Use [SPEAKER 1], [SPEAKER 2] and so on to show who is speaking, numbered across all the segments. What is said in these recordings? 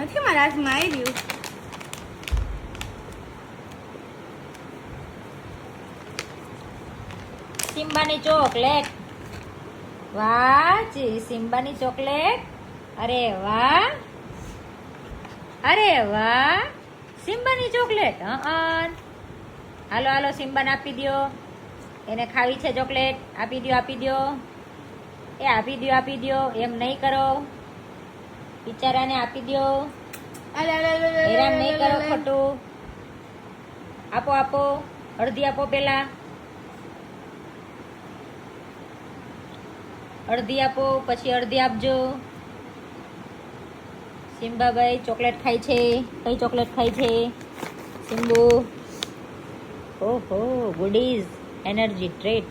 [SPEAKER 1] નથી મારા હાથમાં આવી રહ્યું.
[SPEAKER 2] સિમ્બાની ચોકલેટ. વાહ સિમ્બાની ચોકલેટ. અરે વાહ, અરે વાહ, સિમ્બાની ચોકલેટ. હાલો હાલો સિમ્બાને આપી દ્યો. એને ખાવી છે ચોકલેટ. આપી દ્યો, આપી દ્યો. એ આપી દ્યો, આપી દ્યો. એમ નહીં કરો, બિચારાને આપી દ્યો. હેરાન નહીં કરો ખોટું. આપો આપો, અડધી આપો પેલા. અડધી આપો પછી અડધી આપજો. સિમ્બાભાઈ ચોકલેટ ખાય છે. કઈ ચોકલેટ ખાય છે સિમ્બુ? ઓહો, ગુડીઝ એનર્જી ટ્રીટ.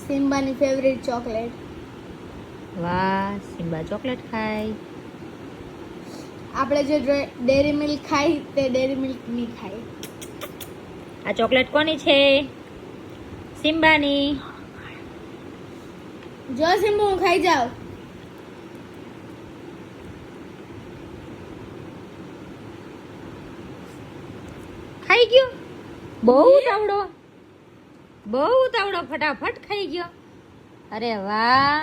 [SPEAKER 1] સિમ્બાની ફેવરેટ ચોકલેટ.
[SPEAKER 2] વાહ, સિમ્બા ચોકલેટ ખાય.
[SPEAKER 1] આપણે જે ડેરી મિલ્ક ખાઈ તે ડેરી મિલ્ક નહીં ખાય.
[SPEAKER 2] આ ચોકલેટ કોની છે? સિમ્બાની.
[SPEAKER 1] જો સિમ્બુ હું ખાઈ જાઉં.
[SPEAKER 2] ખાઈ ગયો. બહુ ઉતાવળો, બહુ ઉતાવળો, ફટાફટ ખાઈ ગયો. અરે વાહ.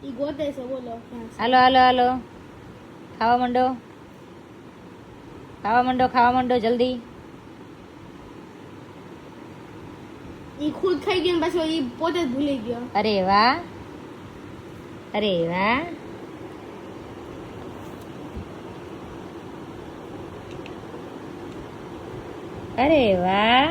[SPEAKER 1] ઈ ગોતે છે બોલો.
[SPEAKER 2] હાલો હાલો હાલો, ખાવા માંડો, ખાવા માંડો, ખાવા માંડો જલ્દી.
[SPEAKER 1] ઈ ખુદ ખાઈ ગયો ને પાછો ઈ પોતે જ ભૂલી ગયો.
[SPEAKER 2] અરે વાહ, અરે વાહ. અરે વાહ.